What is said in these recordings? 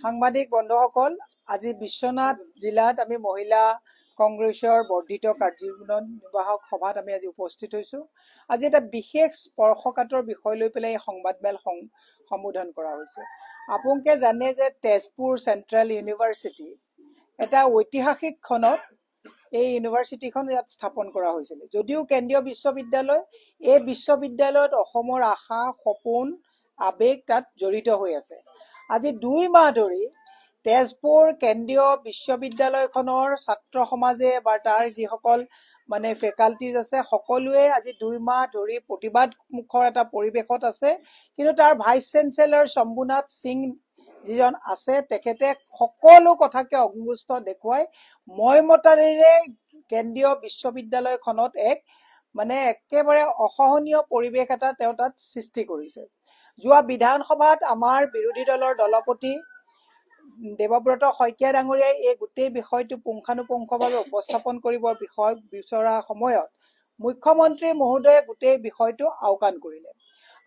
সাংবাদিক বন্ধুসকল, আজি বিশ্বনাথ জিলাত আমি মহিলা কংগ্ৰেছৰ বৰ্ধিত কাৰ্যনিৰ্বাহক সভাত আমি আজি উপস্থিত হৈছো। আজি এটা বিশেষ স্পৰ্শকাতৰ বিষয় লৈ পেলাই সংবাদমেল সম্বোধন কৰা হৈছে। আপোনালোকে জানে যে তেজপুৰ চেণ্ট্ৰেল ইউনিভাৰ্চিটি এটা ঐতিহাসিক খনত এই ইউনিভাৰ্চিটিখন ইয়াত স্থাপন কৰা হৈছিল। যদিও কেন্দ্ৰীয় বিশ্ববিদ্যালয়, এই বিশ্ববিদ্যালয়ত অসমৰ আশা, সপোন, আবেগ তাত জড়িত হৈ আছে। আজি 2 মাহ ধৰি তেজপুৰ কেন্দ্ৰীয় বিশ্ববিদ্যালয়খনৰ ছাত্ৰ সমাজে বা তাৰ যিসকল ফেকাল্টিজ আছে সকলোৱে আজি 2 মাহ ধৰি প্ৰতিবাদ মুখৰ এটা পৰিৱেশত আছে। কিন্তু তাৰ ভাইচ চেঞ্চেলৰ শম্ভুনাথ সিং যিজন আছে তেখেতে সকলো কথাকে অগ্নিগুষ্ট দেখুৱাই মইমতাৰিৰে কেন্দ্ৰীয় বিশ্ববিদ্যালয়খনত একেবাৰে অসহনীয় পৰিৱেশ এটা তেওঁ তাত সৃষ্টি কৰিছে। যোৱা বিধানসভাত আমাৰ বিৰোধী দলৰ দলপতি দেৱব্ৰত শইকীয়া ডাঙৰীয়াই এই গোটেই বিষয়টো পুংখানুপুংখভাৱে উপস্থাপন কৰিবৰ বিষয় বিচৰা সময়ত মুখ্যমন্ত্ৰী মহোদয়ে গোটেই বিষয়টো আওকাণ কৰিলে।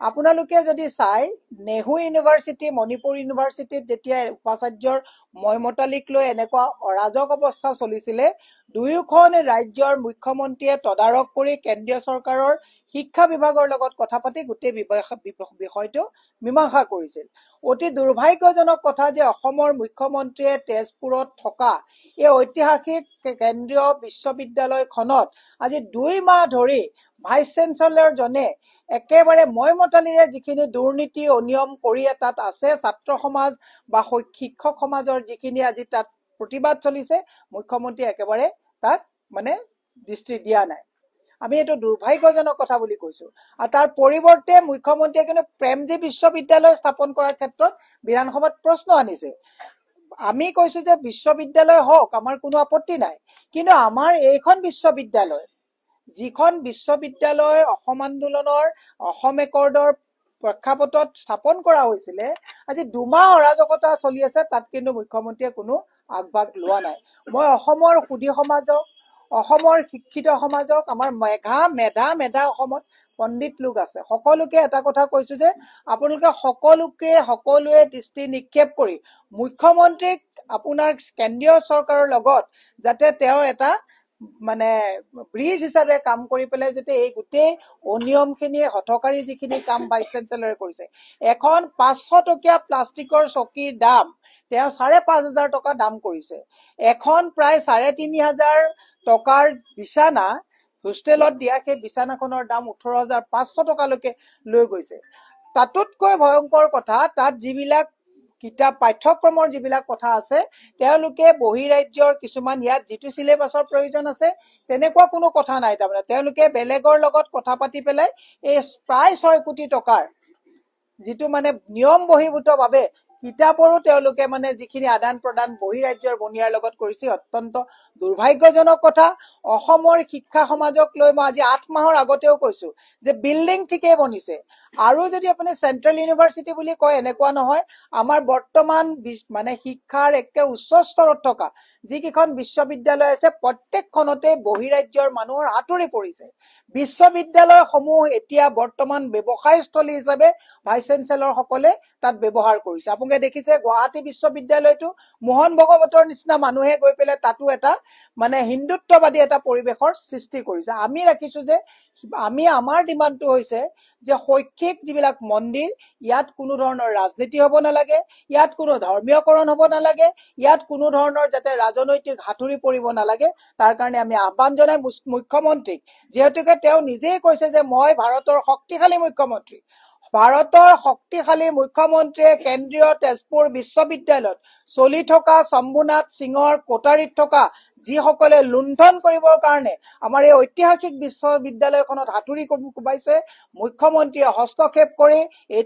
আপোনালোকে যদি চাই, নেহু ইউনিভাৰ্চিটি, মণিপুৰ ইউনিভাৰ্চিটিত যেতিয়া উপাচাৰ্যৰ মইমতালিক লৈ এনেকুৱা অৰাজক অৱস্থা চলিছিলে, দুয়োখন ৰাজ্যৰ মুখ্যমন্ত্ৰীয়ে তদাৰক কৰি কেন্দ্ৰীয় চৰকাৰৰ শিক্ষা বিভাগৰ লগত কথা পাতি গোটেই বিষয়টো মীমাংসা কৰিছিল। অতি দুৰ্ভাগ্যজনক কথা যে অসমৰ মুখ্যমন্ত্ৰীয়ে তেজপুৰত থকা এই ঐতিহাসিক কেন্দ্ৰীয় বিশ্ববিদ্যালয়খনত আজি 2 মাহ ধৰি ভাইচ চেঞ্চেলৰজনে একেবাৰে মইমতালিৰে যিখিনি দুৰ্নীতি অনিয়ম কৰি তাত আছে, ছাত্ৰ সমাজ বা শিক্ষক সমাজৰ যিখিনি আজি তাত প্ৰতিবাদ চলিছে, মুখ্যমন্ত্ৰীয়ে একেবাৰে তাত দৃষ্টি দিয়া নাই। আমি এইটো দুৰ্ভাগ্যজনক কথা বুলি কৈছো। আৰু তাৰ পৰিৱৰ্তে মুখ্যমন্ত্ৰীয়ে কিন্তু প্ৰেমজী বিশ্ববিদ্যালয় স্থাপন কৰাৰ ক্ষেত্ৰত বিধানসভাত প্ৰশ্ন আনিছে। আমি কৈছো যে বিশ্ববিদ্যালয় হওক, আমাৰ কোনো আপত্তি নাই, কিন্তু আমাৰ এইখন বিশ্ববিদ্যালয়, যিখন বিশ্ববিদ্যালয় অসম আন্দোলনৰ অসম একৰ্ডৰ প্ৰেক্ষাপটত স্থাপন কৰা হৈছিলে, আজি 2 মাহ অৰাজকতা চলি আছে, তাত কিন্তু মুখ্যমন্ত্ৰীয়ে কোনো আগভাগ লোৱা নাই। মই অসমৰ সুধী সমাজক, অসমৰ শিক্ষিত সমাজক, আমাৰ মেধা অসমত পণ্ডিত লোক আছে, সকলোকে এটা কথা কৈছো যে আপোনালোকে সকলোৱে দৃষ্টি নিক্ষেপ কৰি মুখ্যমন্ত্ৰীক আপোনাৰ কেন্দ্ৰীয় চৰকাৰৰ লগত যাতে তেওঁ এটা ব্ৰিজ হিচাপে কাম কৰি পেলাই যাতে এই গোটেই অনিয়মখিনি, হঠকাৰী যিখিনি কাম ভাইচ চেঞ্চেলৰে কৰিছে। এখন 500 টকীয়া প্লাষ্টিকৰ চকীৰ দাম তেওঁ 5,500 টকা দাম কৰিছে। এখন প্ৰায় 3,500 টকাৰ বিছানা হোষ্টেলত দিয়া সেই বিছানাখনৰ দাম 18,500 টকালৈকে লৈ গৈছে। তাতোতকৈ ভয়ংকৰ কথা, তাত যিবিলাক কিতাপ পাঠ্যক্ৰমৰ যিবিলাক কথা আছে, তেওঁলোকে বহিৰাজ্যৰ কিছুমান, ইয়াত যিটো চিলেবাছৰ প্ৰয়োজন আছে তেনেকুৱা কোনো কথা নাই। তাৰমানে তেওঁলোকে বেলেগৰ লগত কথা পাতি পেলাই এই প্ৰায় 6 কোটি টকাৰ যিটো নিয়ম বহিৰ্ভূতভাৱে কিতাপৰো তেওঁলোকে যিখিনি আদান প্ৰদান বহিৰাজ্যৰ বনিয়াৰ লগত কৰিছে, অত্যন্ত দুৰ্ভাগ্যজনক কথা। অসমৰ শিক্ষা সমাজক লৈ মই আজি 8 মাহৰ আগতেও কৈছো যে বিল্ডিং ঠিকেই বনিছে, আৰু যদি আপুনি চেণ্ট্ৰেল ইউনিভাৰ্চিটি বুলি কয়, এনেকুৱা নহয়। আমাৰ বৰ্তমান শিক্ষাৰ একে উচ্চ স্তৰত থকা যিকেইখন বিশ্ববিদ্যালয় আছে, প্ৰত্যেকখনতে বহিৰাজ্যৰ মানুহৰ হাতুৰি পৰিছে। বিশ্ববিদ্যালয়সমূহ এতিয়া বৰ্তমান ব্যৱসায়স্থলী হিচাপে ভাইচ চেঞ্চেলৰ সকলে তাত ব্যৱহাৰ কৰিছে। আপোনালোকে দেখিছে গুৱাহাটী বিশ্ববিদ্যালয়টো মোহন ভগৱতৰ নিচিনা মানুহে গৈ পেলাই তাতো এটা হিন্দুত্ববাদী এটা পৰিৱেশৰ সৃষ্টি কৰিছে। আমি ৰাখিছো যে আমাৰ ডিমাণ্ডটো হৈছে যে শৈক্ষিক যিবিলাক মন্দিৰ, ইয়াত কোনো ধৰণৰ ৰাজনীতি হ'ব নালাগে, ইয়াত কোনো ধৰ্মীয়কৰণ হ'ব নালাগে, ইয়াত কোনো ধৰণৰ যাতে ৰাজনৈতিক হাতুৰি পৰিব নালাগে। তাৰ কাৰণে আমি আহ্বান জনাই মুখ্যমন্ত্ৰীক, যিহেতুকে তেওঁ নিজেই কৈছে যে মই ভাৰতৰ শক্তিশালী মুখ্যমন্ত্ৰী। ভাৰতৰ শক্তিশালী মুখ্যমন্ত্ৰীয়ে কেন্দ্ৰীয় তেজপুৰ বিশ্ববিদ্যালয়ত চলি থকা শম্ভুনাথ সিঙৰ কোটাৰীত থকা যিসকলে লুণ্ঠন কৰিবৰ কাৰণে আমাৰ এই ঐতিহাসিক বিশ্ববিদ্যালয়খনত হাতুৰি কোবাইছে, মুখ্যমন্ত্ৰীয়ে হস্তক্ষেপ কৰি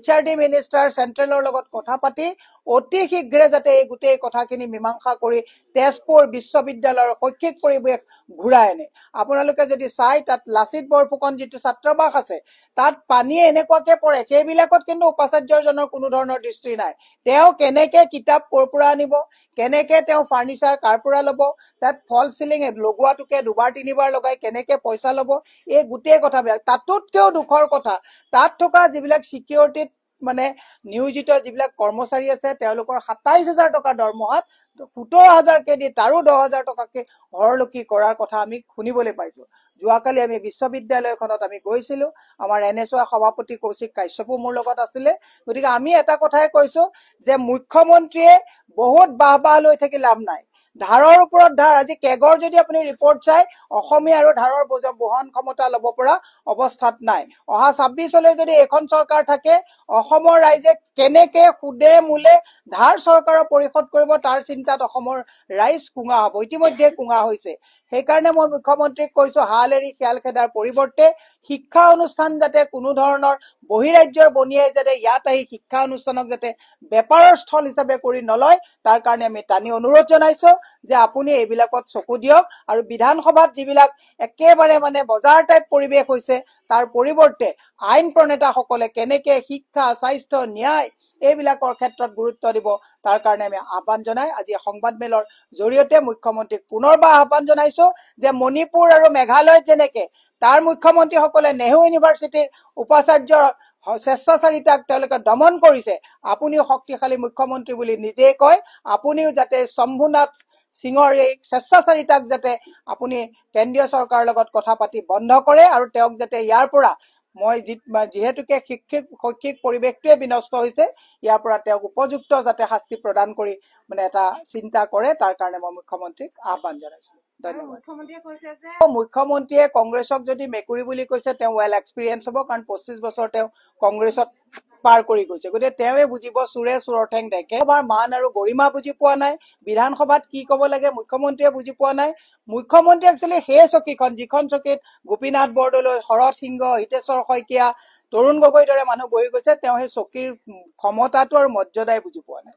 HRD মিনিষ্টাৰ চেণ্ট্ৰেলৰ লগত কথা পাতি অতি শীঘ্ৰে যাতে এই গোটেই কথাখিনি মীমাংসা কৰি তেজপুৰ বিশ্ববিদ্যালয়ৰ শৈক্ষিক পৰিৱেশ ঘূৰাই আনে। আপোনালোকে যদি চাই, তাত লাচিত বৰফুকন যিটো ছাত্ৰাবাস আছে, তাত পানীয়ে এনেকুৱাকে পৰে, সেইবিলাকত কিন্তু উপাচাৰ্যজনৰ কোনো ধৰণৰ দৃষ্টি নাই। তেওঁ কেনেকে কিতাপ ক'ৰ পৰা আনিব, কেনেকে তেওঁ ফাৰ্নিচাৰ কাৰ পৰা ল'ব, তাত ফল চিলিং লগোৱাটোকে 2-3 লগাই কেনেকে পইচা ল'ব, এই গোটেই কথাবিলাক। তাতোতকৈও দুখৰ কথা, তাত থকা যিবিলাক চিকিউৰিটিত মানে নিয়োজিত যিবিলাক কৰ্মচাৰী আছে তেওঁলোকৰ ২৭,০০০ টকা দৰমহাত ১৭,০০০কে দি তাৰো ১০,০০০ টকাকে হৰলকি কৰাৰ কথা আমি শুনিবলৈ পাইছো। যোৱাকালি আমি বিশ্ববিদ্যালয়খনত আমি গৈছিলো, আমাৰ NSY সভাপতি কৌশিক কাশ্যপো মোৰ লগত আছিলে। গতিকে আমি এটা কথাই কৈছো যে মুখ্যমন্ত্ৰীয়ে বহুত বাহ লৈ থাকি লাভ নাই। ধাৰৰ ওপৰত ধাৰ, আজি কেগৰ যদি আপুনি ৰিপৰ্ট চাই অসমীয়া আৰু ধাৰৰ বহন ক্ষমতা ল'ব পৰা অৱস্থাত নাই। অহা ২৬লৈ যদি এখন চৰকাৰ থাকে অসমৰ ৰাইজে কেনেকে সুদে মূলে ধাৰ চৰকাৰৰ পৰিশোধ কৰিব তাৰ চিন্তাত অসমৰ ৰাইজ কুঙা হ'ব, ইতিমধ্যে কুঙা হৈছে। সেইকাৰণে মই মুখ্যমন্ত্ৰীক কৈছো হাল এৰি শিয়াল খেদাৰ পৰিৱৰ্তে শিক্ষা অনুষ্ঠান যাতে কোনো ধৰণৰ বহিৰাজ্যৰ বনিয়াই যাতে ইয়াত আহি শিক্ষা অনুষ্ঠানক যাতে বেপাৰৰ স্থল হিচাপে কৰি নলয় তাৰ কাৰণে আমি টানি অনুৰোধ জনাইছো যে আপুনি এইবিলাকত চকু দিয়ক আৰু বিধানসভাত যিবিলাক একেবাৰে মানে বজাৰ টাইপ পৰিৱেশ হৈছে তাৰ পৰিৱৰ্তে আইন প্ৰণেতাসকলে কেনেকে শিক্ষা, স্বাস্থ্য, ন্যায় এইবিলাকৰ ক্ষেত্ৰত গুৰুত্ব দিব তাৰ কাৰণে আমি আহ্বান জনাই আজি সংবাদমেলৰ জৰিয়তে মুখ্যমন্ত্ৰীক পুনৰবাৰ আহ্বান জনাইছো যে মণিপুৰ আৰু মেঘালয়ত যেনেকে তাৰ মুখ্যমন্ত্ৰীসকলে নেহৰু ইউনিভাৰ্চিটিৰ উপাচাৰ্য স্বেচ্ছাচাৰিতাক তেওঁলোকে দমন কৰিছে, আপুনিও শক্তিশালী মুখ্যমন্ত্ৰী বুলি নিজেই কয়, আপুনিও যাতে শম্ভুনাথ সিঙৰ এই স্বেচ্ছাচাৰিতাক যাতে আপুনি কেন্দ্ৰীয় চৰকাৰৰ লগত কথা পাতি বন্ধ কৰে আৰু তেওঁক যাতে ইয়াৰ পৰা মই যিহেতুকে শৈক্ষিক পৰিৱেশটোৱে বিনষ্ট হৈছে ইয়াৰ পৰা তেওঁক উপযুক্ত যাতে শাস্তি প্ৰদান কৰি মানে এটা চিন্তা কৰে তাৰ কাৰণে মই মুখ্যমন্ত্ৰীক আহ্বান জনাইছো। ধন্যবাদ। মুখ্যমন্ত্ৰীয়ে কংগ্ৰেছক যদি মেকুৰী বুলি কৈছে তেওঁ ৱেল এক্সপিৰিয়েঞ্চ হ'ব, কাৰণ ২৫ বছৰ তেওঁ কংগ্ৰেছত পাৰ কৰি গৈছে। গতিকে তেওঁৱে বুজিব চোৰে চোৰৰ ঠেং দেখে। সভাৰ মান আৰু গৰিমা বুজি পোৱা নাই, বিধানসভাত কি ক'ব লাগে মুখ্যমন্ত্ৰীয়ে বুজি পোৱা নাই। মুখ্যমন্ত্ৰী একচুৱেলি সেই চকীখন যিখন চকীত গোপীনাথ বৰদলৈ, শৰৎ সিংহ, হিতেশ্বৰ শইকীয়া, তৰুণ গগৈৰ দৰে মানুহ বহি গৈছে, তেওঁ সেই চকীৰ ক্ষমতাটো আৰু মৰ্যাদাই বুজি পোৱা নাই।